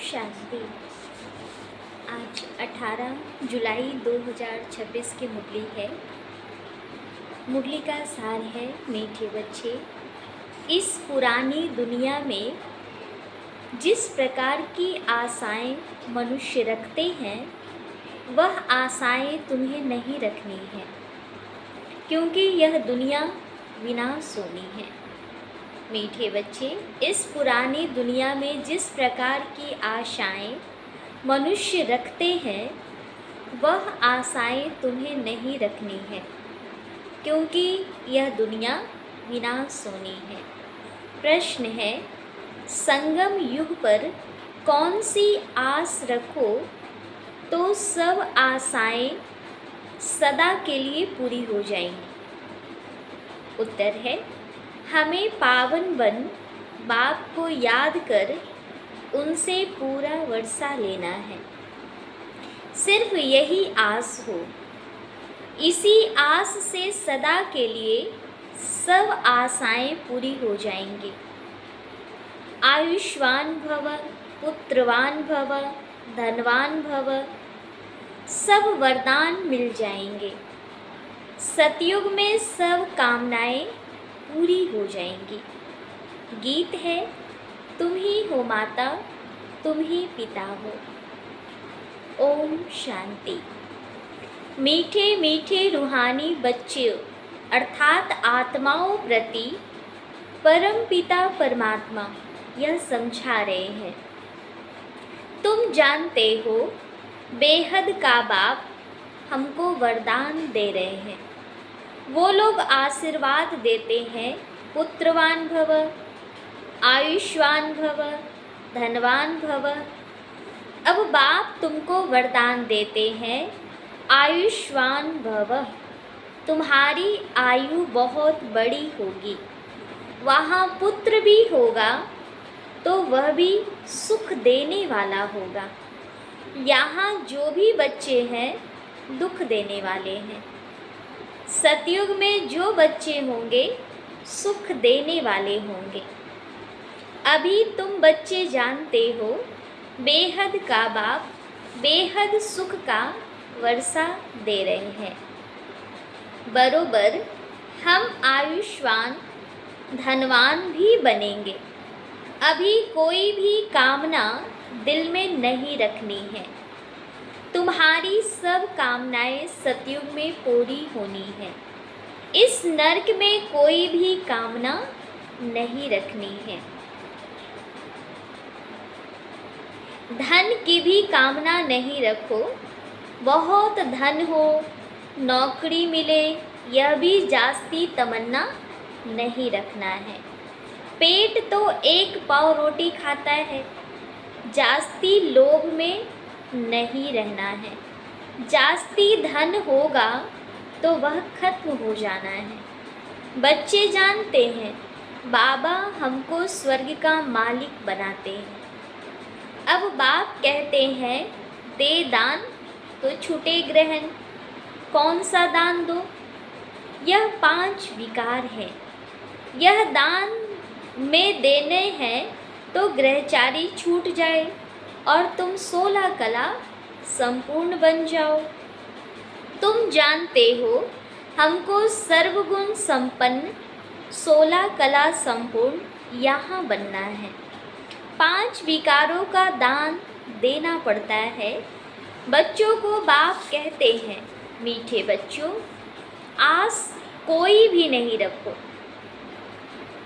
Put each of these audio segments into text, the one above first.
शांति। आज 18 जुलाई 2026 की मुरली है। मुरली का सार है, मीठे बच्चे, इस पुरानी दुनिया में जिस प्रकार की आशाएं मनुष्य रखते हैं वह आशाएं तुम्हें नहीं रखनी है, क्योंकि यह दुनिया विनाशोनी है। मीठे बच्चे, इस पुरानी दुनिया में जिस प्रकार की आशाएं मनुष्य रखते हैं वह आशाएं तुम्हें नहीं रखनी है, क्योंकि यह दुनिया विनाशोनी है। प्रश्न है, संगम युग पर कौन सी आस रखो तो सब आशाएं सदा के लिए पूरी हो जाएंगी? उत्तर है, हमें पावन बन बाप को याद कर उनसे पूरा वर्षा लेना है। सिर्फ यही आस हो, इसी आस से सदा के लिए सब आशाएं पूरी हो जाएंगी। आयुष्मान भव, पुत्रवान भव, धनवान भव, सब वरदान मिल जाएंगे। सतयुग में सब कामनाएं पूरी हो जाएंगी। गीत है, तुम ही हो माता, तुम ही पिता हो। ओम शांति। मीठे मीठे रूहानी बच्चों अर्थात आत्माओं प्रति परम पिता परमात्मा यह समझा रहे हैं, तुम जानते हो बेहद का बाप हमको वरदान दे रहे हैं। वो लोग आशीर्वाद देते हैं, पुत्रवान भव, आयुष्मान भव, धनवान भव। अब बाप तुमको वरदान देते हैं, आयुष्मान भव, तुम्हारी आयु बहुत बड़ी होगी। वहाँ पुत्र भी होगा तो वह भी सुख देने वाला होगा। यहाँ जो भी बच्चे हैं दुख देने वाले हैं। सतयुग में जो बच्चे होंगे सुख देने वाले होंगे। अभी तुम बच्चे जानते हो बेहद का बाप बेहद सुख का वर्षा दे रहे हैं। बरोबर हम आयुष्मान धनवान भी बनेंगे। अभी कोई भी कामना दिल में नहीं रखनी है। तुम्हारी सब कामनाएं सतयुग में पूरी होनी है। इस नरक में कोई भी कामना नहीं रखनी है। धन की भी कामना नहीं रखो। बहुत धन हो, नौकरी मिले, यह भी जास्ती तमन्ना नहीं रखना है। पेट तो एक पाव रोटी खाता है, जास्ती लोभ में नहीं रहना है। जास्ती धन होगा तो वह खत्म हो जाना है। बच्चे जानते हैं बाबा हमको स्वर्ग का मालिक बनाते हैं। अब बाप कहते हैं दे दान तो छूटे ग्रहण। कौन सा दान दो? यह 5 विकार है। यह दान में देने हैं तो ग्रहचारी छूट जाए और तुम 16 कला संपूर्ण बन जाओ। तुम जानते हो हमको सर्वगुण संपन्न 16 कला संपूर्ण यहाँ बनना है। 5 विकारों का दान देना पड़ता है। बच्चों को बाप कहते हैं, मीठे बच्चों, आस कोई भी नहीं रखो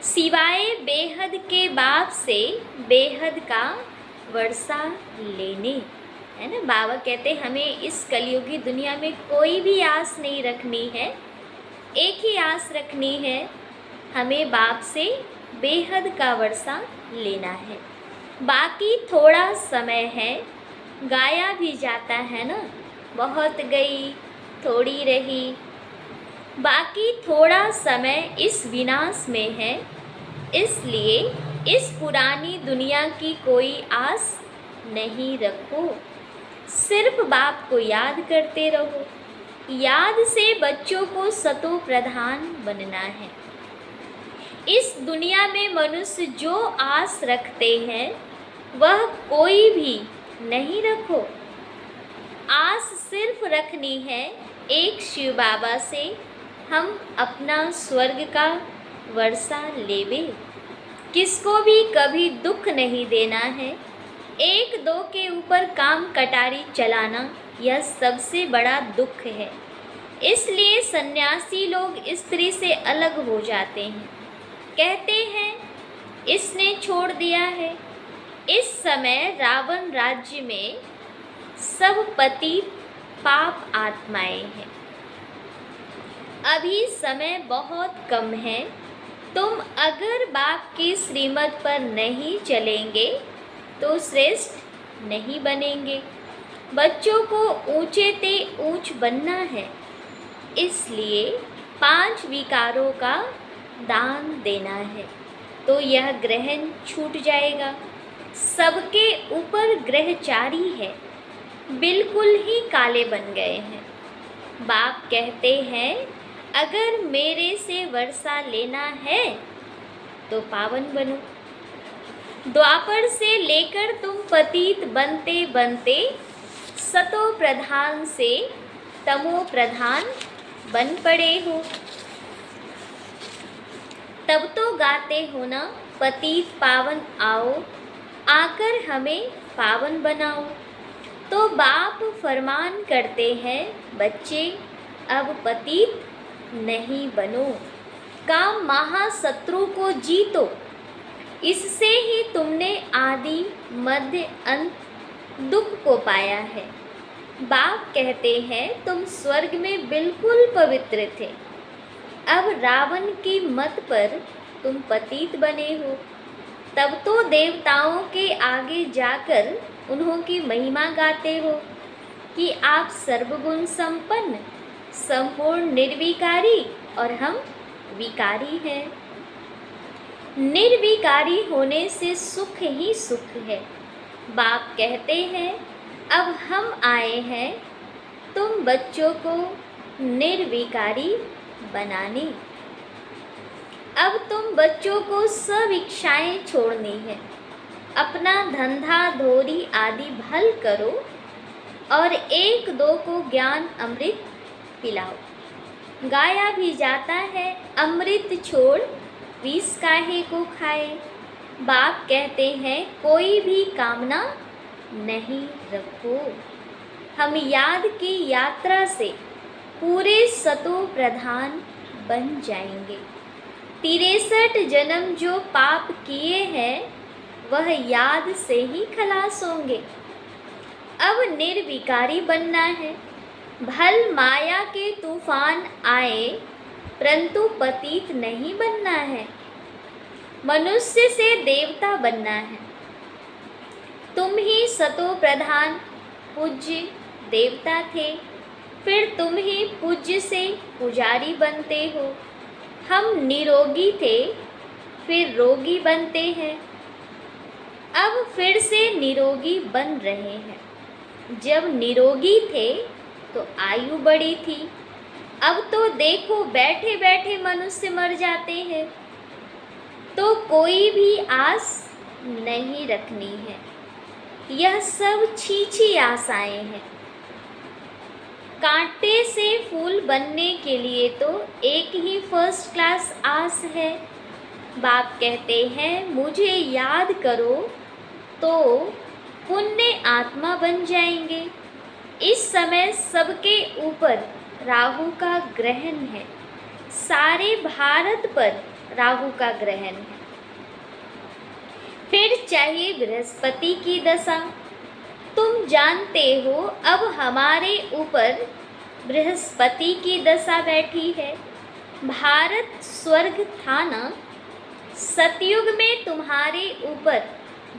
सिवाय बेहद के बाप से बेहद का वर्षा लेने। है ना, बाबा कहते हमें इस कलयुगी दुनिया में कोई भी आस नहीं रखनी है। एक ही आस रखनी है, हमें बाप से बेहद का वर्षा लेना है। बाकी थोड़ा समय है, गाया भी जाता है ना, बहुत गई थोड़ी रही। बाकी थोड़ा समय इस विनाश में है, इसलिए इस पुरानी दुनिया की कोई आस नहीं रखो। सिर्फ बाप को याद करते रहो। याद से बच्चों को सतो प्रधान बनना है। इस दुनिया में मनुष्य जो आस रखते हैं वह कोई भी नहीं रखो। आस सिर्फ रखनी है एक शिव बाबा से, हम अपना स्वर्ग का वर्षा लेवे। किसको भी कभी दुख नहीं देना है। एक दो के ऊपर काम कटारी चलाना यह सबसे बड़ा दुख है। इसलिए सन्यासी लोग स्त्री से अलग हो जाते हैं। कहते हैं इसने छोड़ दिया है। इस समय रावण राज्य में सब पतित पाप आत्माएं हैं। अभी समय बहुत कम है। तुम अगर बाप की श्रीमत पर नहीं चलेंगे तो श्रेष्ठ नहीं बनेंगे। बच्चों को ऊंचे ते ऊंच बनना है, इसलिए 5 विकारों का दान देना है, तो यह ग्रहण छूट जाएगा। सबके ऊपर ग्रहचारी है, बिल्कुल ही काले बन गए हैं। बाप कहते हैं अगर मेरे से वर्षा लेना है तो पावन बनो। द्वापर से लेकर तुम पतित बनते बनते सतो प्रधान से तमो प्रधान बन पड़े हो। तब तो गाते हो ना पतित पावन आओ, आकर हमें पावन बनाओ। तो बाप फरमान करते हैं बच्चे अब पतित नहीं बनो, काम महाशत्रु को जीतो। इससे ही तुमने आदि मध्य अंत दुख को पाया है। बाप कहते हैं तुम स्वर्ग में बिल्कुल पवित्र थे, अब रावण की मत पर तुम पतित बने हो। तब तो देवताओं के आगे जाकर उन्हों की महिमा गाते हो कि आप सर्वगुण संपन्न, संपूर्ण निर्विकारी और हम विकारी हैं। निर्विकारी होने से सुख ही सुख है। बाप कहते हैं अब हम आए हैं तुम बच्चों को निर्विकारी बनाने। अब तुम बच्चों को सब इच्छाएं छोड़नी है। अपना धंधा धोरी आदि भल करो और एक दो को ज्ञान अमृत पिलाओ। गाया भी जाता है अमृत छोड़ विष काहे को खाए। बाप कहते हैं कोई भी कामना नहीं रखो। हम याद की यात्रा से पूरे सतो प्रधान बन जाएंगे। 63 जन्म जो पाप किए हैं वह याद से ही खलास होंगे। अब निर्विकारी बनना है। भल माया के तूफान आए परंतु पतित नहीं बनना है। मनुष्य से देवता बनना है। तुम ही सतो प्रधान पूज्य देवता थे, फिर तुम ही पूज्य से पुजारी बनते हो। हम निरोगी थे, फिर रोगी बनते हैं, अब फिर से निरोगी बन रहे हैं। जब निरोगी थे तो आयु बड़ी थी, अब तो देखो बैठे बैठे मनुष्य मर जाते हैं। तो कोई भी आस नहीं रखनी है। यह सब छीछी आशाएं हैं। कांटे से फूल बनने के लिए तो एक ही फर्स्ट क्लास आस है। बाप कहते हैं मुझे याद करो तो पुण्य आत्मा बन जाएंगे। इस समय सबके ऊपर राहु का ग्रहण है। सारे भारत पर राहु का ग्रहण है। फिर चाहिए बृहस्पति की दशा। तुम जानते हो अब हमारे ऊपर बृहस्पति की दशा बैठी है। भारत स्वर्ग था ना, सतयुग में तुम्हारे ऊपर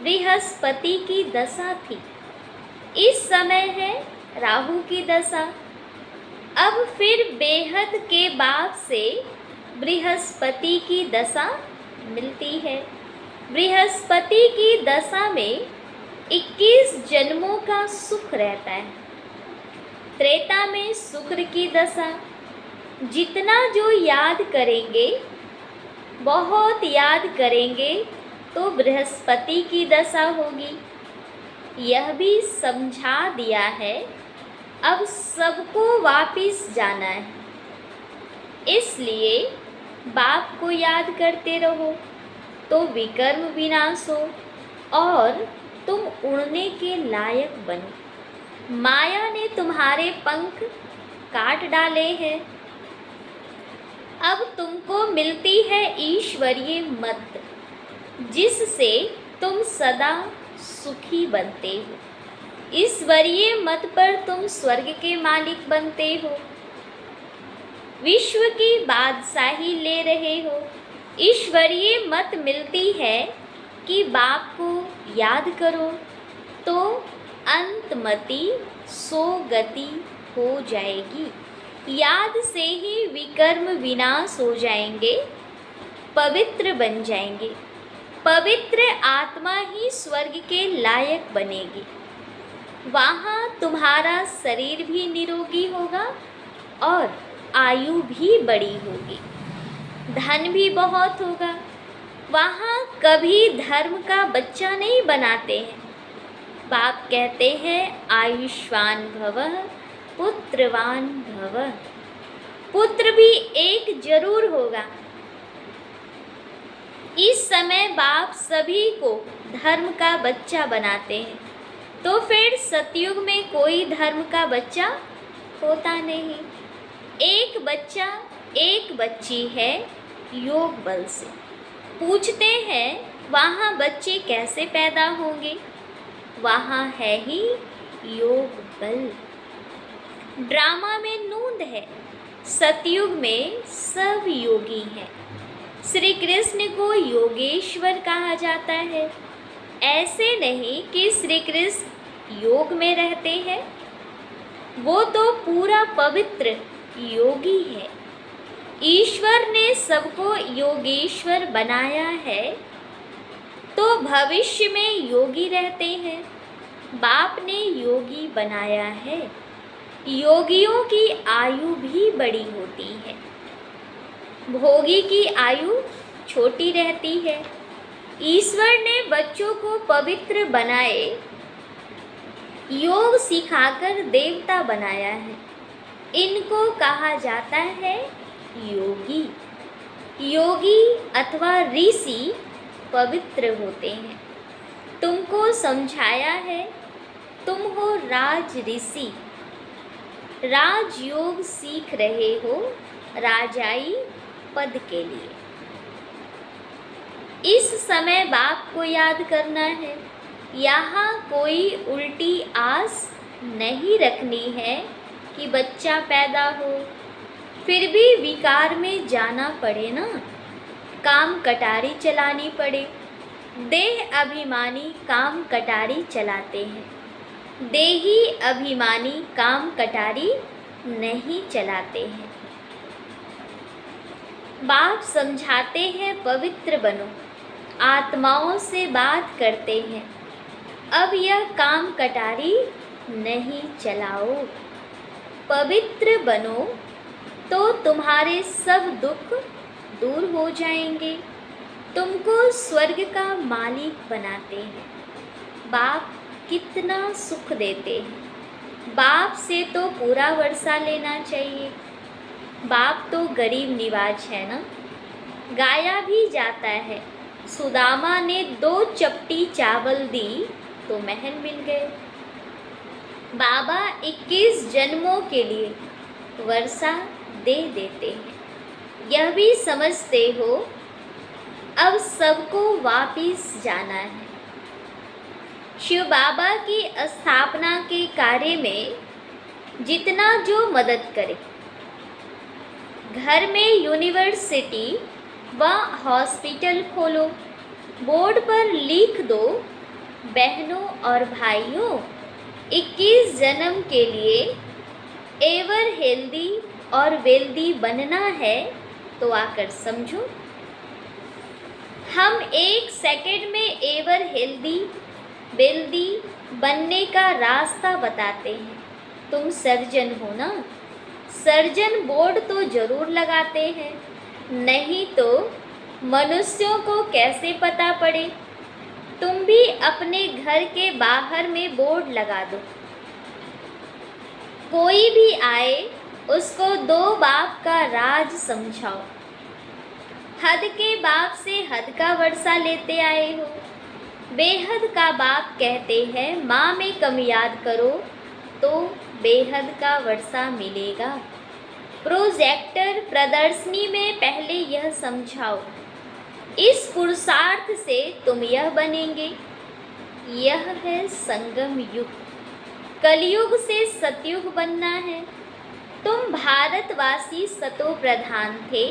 बृहस्पति की दशा थी। इस समय है राहु की दशा। अब फिर बेहद के बाद से बृहस्पति की दशा मिलती है। बृहस्पति की दशा में 21 जन्मों का सुख रहता है। त्रेता में शुक्र की दशा। जितना जो याद करेंगे, बहुत याद करेंगे तो बृहस्पति की दशा होगी। यह भी समझा दिया है, अब सबको वापिस जाना है। इसलिए बाप को याद करते रहो तो विकर्म विनाश हो और तुम उड़ने के लायक बनो। माया ने तुम्हारे पंख काट डाले हैं, अब तुमको मिलती है ईश्वरीय मत, जिससे तुम सदा सुखी बनते हो। ईश्वरीय मत पर तुम स्वर्ग के मालिक बनते हो, विश्व की बादशाही ले रहे हो। ईश्वरीय मत मिलती है कि बाप को याद करो तो अंतमति सोगति हो जाएगी। याद से ही विकर्म विनाश हो जाएंगे, पवित्र बन जाएंगे। पवित्र आत्मा ही स्वर्ग के लायक बनेगी। वहाँ तुम्हारा शरीर भी निरोगी होगा और आयु भी बड़ी होगी, धन भी बहुत होगा। वहाँ कभी धर्म का बच्चा नहीं बनाते हैं। बाप कहते हैं आयुष्मान भवः पुत्रवान भवः। पुत्र भी एक जरूर होगा। इस समय बाप सभी को धर्म का बच्चा बनाते हैं, तो फिर सतयुग में कोई धर्म का बच्चा होता नहीं। एक बच्चा एक बच्ची है योग बल से। पूछते हैं वहाँ बच्चे कैसे पैदा होंगे? वहाँ है ही योग बल। ड्रामा में नूंद है, सतयुग में सब योगी हैं। श्री कृष्ण को योगेश्वर कहा जाता है। ऐसे नहीं कि श्री कृष्ण योग में रहते हैं, वो तो पूरा पवित्र योगी है। ईश्वर ने सबको योगेश्वर बनाया है, तो भविष्य में योगी रहते हैं। बाप ने योगी बनाया है। योगियों की आयु भी बड़ी होती है, भोगी की आयु छोटी रहती है। ईश्वर ने बच्चों को पवित्र बनाए, योग सिखाकर देवता बनाया है। इनको कहा जाता है योगी। योगी अथवा ऋषि पवित्र होते हैं। तुमको समझाया है, तुम हो राज ऋषि। राजयोग सीख रहे हो राजाई पद के लिए। इस समय बाप को याद करना है। यहाँ कोई उल्टी आस नहीं रखनी है कि बच्चा पैदा हो, फिर भी विकार में जाना पड़े ना, काम कटारी चलानी पड़े। देह अभिमानी काम कटारी चलाते हैं, देही अभिमानी काम कटारी नहीं चलाते हैं। बाप समझाते हैं पवित्र बनो, आत्माओं से बात करते हैं, अब यह काम कटारी नहीं चलाओ। पवित्र बनो तो तुम्हारे सब दुख दूर हो जाएंगे। तुमको स्वर्ग का मालिक बनाते हैं। बाप कितना सुख देते हैं। बाप से तो पूरा वर्षा लेना चाहिए। बाप तो गरीब निवाज है ना, गाया भी जाता है। सुदामा ने 2 चपटी चावल दी तो महल मिल गए। बाबा 21 जन्मों के लिए वर्षा दे देते हैं। यह भी समझते हो अब सबको वापिस जाना है। शिव बाबा की स्थापना के कार्य में जितना जो मदद करे, घर में यूनिवर्सिटी व हॉस्पिटल खोलो, बोर्ड पर लिख दो बहनों और भाइयों 21 जन्म के लिए एवर हेल्दी और वेल्दी बनना है तो आकर समझो। हम 1 सेकंड में एवर हेल्दी वेल्दी बनने का रास्ता बताते हैं। तुम सर्जन हो ना, सर्जन बोर्ड तो जरूर लगाते हैं, नहीं तो मनुष्यों को कैसे पता पड़े तुम भी अपने घर के बाहर में बोर्ड लगा दो, कोई भी आए उसको दो बाप का राज समझाओ। हद के बाप से हद का वर्षा लेते आए हो। बेहद का बाप कहते हैं माँ में कम याद करो तो बेहद का वर्षा मिलेगा। प्रोजेक्टर प्रदर्शनी में पहले यह समझाओ, इस पुरुषार्थ से तुम यह बनेंगे। यह है संगम युग, कलयुग से सतयुग बनना है। तुम भारतवासी सतो प्रधान थे,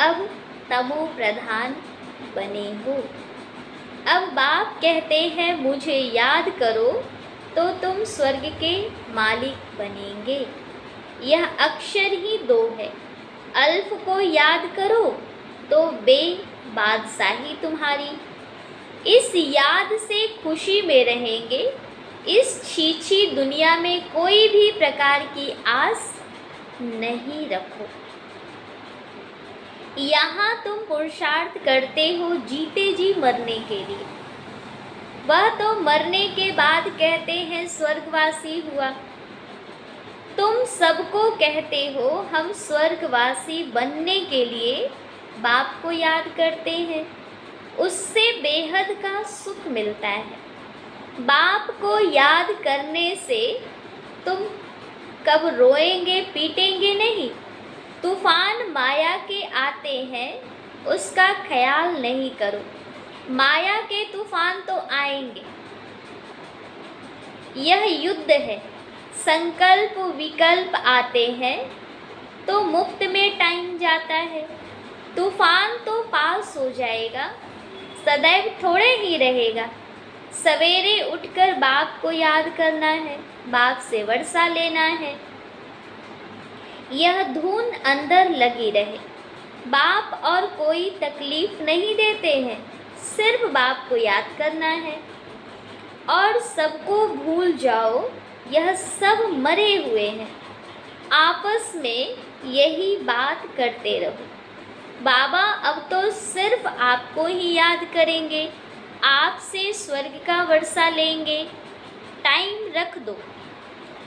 अब तमो प्रधान बने हो। अब बाप कहते हैं मुझे याद करो तो तुम स्वर्ग के मालिक बनेंगे। यह अक्षर ही दो है, अल्फ को याद करो तो बे बादशाही तुम्हारी। इस याद से खुशी में रहेंगे। इस छीछी दुनिया में कोई भी प्रकार की आस नहीं रखो। यहाँ तुम पुरुषार्थ करते हो जीते जी मरने के लिए, वह तो मरने के बाद कहते हैं स्वर्गवासी हुआ। तुम सबको कहते हो हम स्वर्गवासी बनने के लिए बाप को याद करते हैं, उससे बेहद का सुख मिलता है। बाप को याद करने से तुम कब रोएंगे पीटेंगे नहीं। तूफान माया के आते हैं, उसका ख्याल नहीं करो, माया के तूफान तो आएंगे। यह युद्ध है, संकल्प विकल्प आते हैं तो मुफ्त में टाइम जाता है। तूफान तो पास हो जाएगा, सदैव थोड़े ही रहेगा। सवेरे उठकर बाप को याद करना है, बाप से वर्षा लेना है। यह धुन अंदर लगी रहे। बाप और कोई तकलीफ नहीं देते हैं, सिर्फ बाप को याद करना है। और सबको भूल जाओ, यह सब मरे हुए हैं। आपस में यही बात करते रहो। बाबा अब तो सिर्फ आपको ही याद करेंगे, आपसे स्वर्ग का वर्षा लेंगे। टाइम रख दो,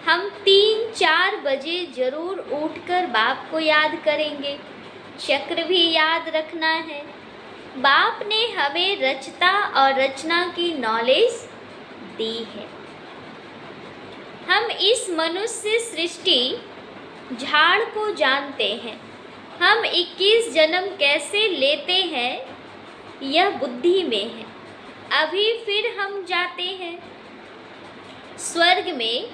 हम 3-4 बजे जरूर उठकर बाप को याद करेंगे। चक्र भी याद रखना है। बाप ने हमें रचता और रचना की नॉलेज दी है। हम इस मनुष्य सृष्टि झाड़ को जानते हैं। हम 21 जन्म कैसे लेते हैं यह बुद्धि में है। अभी फिर हम जाते हैं स्वर्ग में,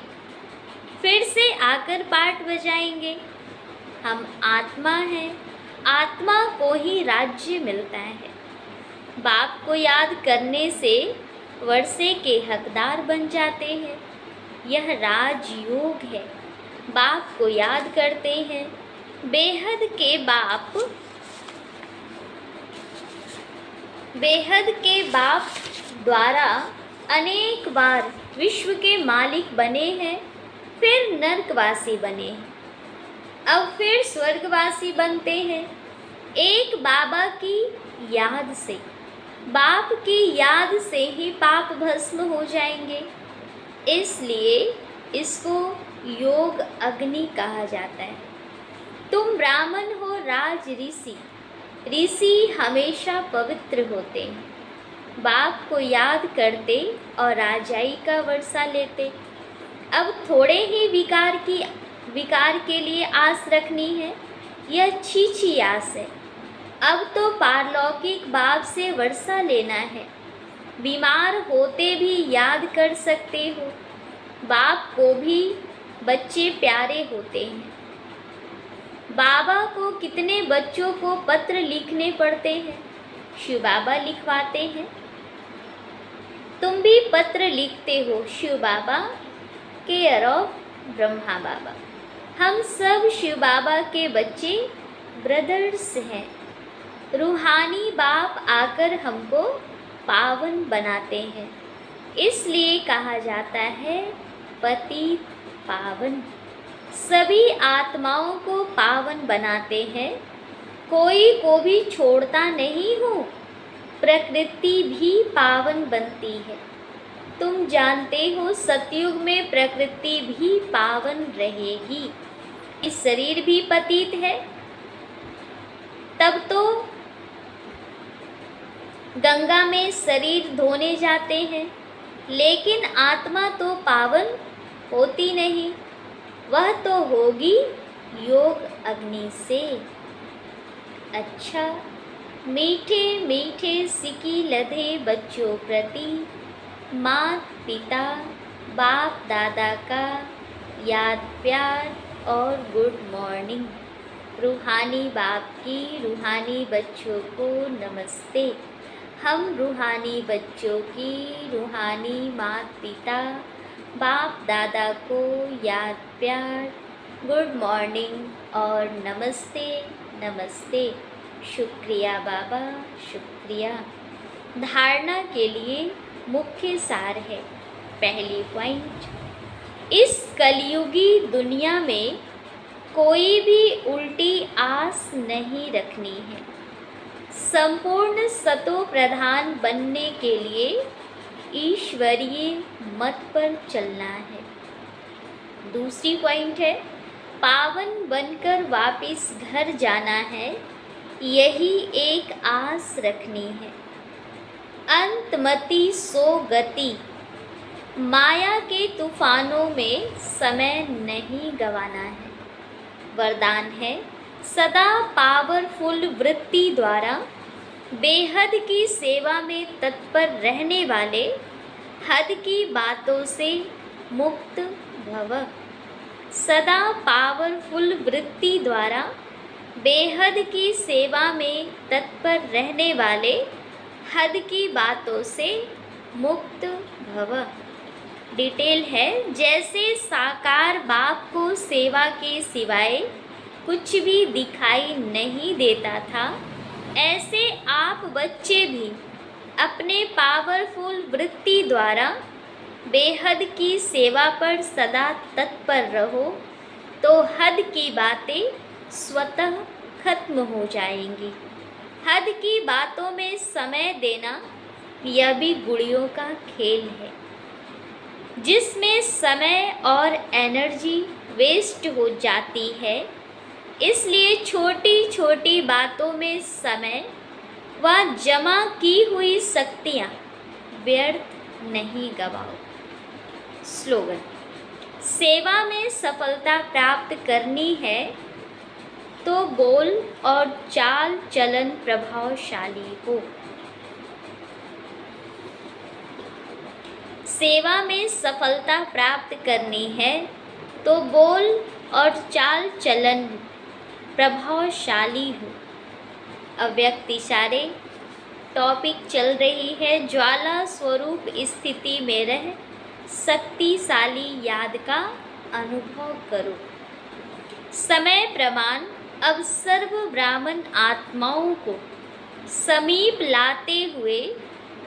फिर से आकर पाठ बजाएंगे। हम आत्मा हैं, आत्मा को ही राज्य मिलता है। बाप को याद करने से वर्षे के हकदार बन जाते हैं। यह राजयोग है। बाप को याद करते हैं। बेहद के बाप द्वारा अनेक बार विश्व के मालिक बने हैं, फिर नरकवासी बने, अब फिर स्वर्गवासी बनते हैं। एक बाबा की याद से, बाप की याद से ही पाप भस्म हो जाएंगे। इसलिए इसको योग अग्नि कहा जाता है। तुम ब्राह्मण हो, राज ऋषि। ऋषि हमेशा पवित्र होते हैं। बाप को याद करते और राजाई का वर्षा लेते। अब थोड़े ही विकार के लिए आस रखनी है, यह छीछी आस है। अब तो पारलौकिक बाप से वर्षा लेना है। बीमार होते भी याद कर सकते हो। बाप को भी बच्चे प्यारे होते हैं। बाबा को कितने बच्चों को पत्र लिखने पड़ते हैं, शिव बाबा लिखवाते हैं। तुम भी पत्र लिखते हो शिव बाबा, केयर ऑफ ब्रह्मा बाबा। हम सब शिव बाबा के बच्चे ब्रदर्स हैं। रूहानी बाप आकर हमको पावन बनाते हैं, इसलिए कहा जाता है पतित पावन। सभी आत्माओं को पावन बनाते हैं, कोई को भी छोड़ता नहीं हूँ। प्रकृति भी पावन बनती है। तुम जानते हो सतयुग में प्रकृति भी पावन रहेगी। इस शरीर भी पतित है, तब तो गंगा में शरीर धोने जाते हैं, लेकिन आत्मा तो पावन होती नहीं, वह तो होगी योग अग्नि से। अच्छा, मीठे मीठे सिकी लधे बच्चों प्रति माता पिता बाप दादा का याद प्यार और गुड मॉर्निंग। रूहानी बाप की रूहानी बच्चों को नमस्ते। हम रूहानी बच्चों की रूहानी माता पिता बाप दादा को याद प्यार गुड मॉर्निंग और नमस्ते नमस्ते। शुक्रिया बाबा, शुक्रिया। धारणा के लिए मुख्य सार है। पहली पॉइंट, इस कलयुगी दुनिया में कोई भी उल्टी आस नहीं रखनी है। संपूर्ण सतो प्रधान बनने के लिए ईश्वरीय मत पर चलना है। दूसरी पॉइंट है, पावन बनकर वापस घर जाना है, यही एक आस रखनी है। अंतमति सो गति, माया के तूफानों में समय नहीं गंवाना है। वरदान है, सदा पावरफुल वृत्ति द्वारा बेहद की सेवा में तत्पर रहने वाले हद की बातों से मुक्त भव। सदा पावरफुल वृत्ति द्वारा बेहद की सेवा में तत्पर रहने वाले हद की बातों से मुक्त भव। डिटेल है, जैसे साकार बाप को सेवा के सिवाय कुछ भी दिखाई नहीं देता था, ऐसे आप बच्चे भी अपने पावरफुल वृत्ति द्वारा बेहद की सेवा पर सदा तत्पर रहो, तो हद की बातें स्वतः खत्म हो जाएंगी। हद की बातों में समय देना यह भी गुड़ियों का खेल है, जिसमें समय और एनर्जी वेस्ट हो जाती है। इसलिए छोटी छोटी बातों में समय व जमा की हुई शक्तियाँ व्यर्थ नहीं गवाओ। स्लोगन, सेवा में सफलता प्राप्त करनी है तो बोल और चाल चलन प्रभावशाली हो। सेवा में सफलता प्राप्त करनी है तो बोल और चाल चलन प्रभावशाली हो। अव्यक्त इशारे टॉपिक चल रही है, ज्वाला स्वरूप स्थिति में रह शक्तिशाली याद का अनुभव करो। समय प्रमाण अब सर्व ब्राह्मण आत्माओं को समीप लाते हुए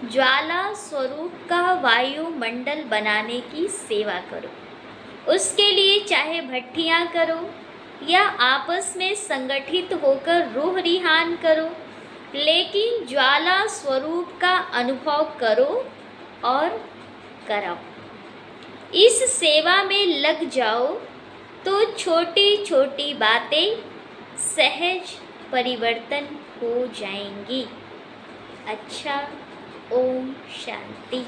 ज्वाला स्वरूप का वायुमंडल बनाने की सेवा करो। उसके लिए चाहे भट्टियाँ करो या आपस में संगठित होकर रूह रिहान करो, लेकिन ज्वाला स्वरूप का अनुभव करो और कराओ। इस सेवा में लग जाओ तो छोटी छोटी बातें सहज परिवर्तन हो जाएंगी। अच्छा, ओम शांति।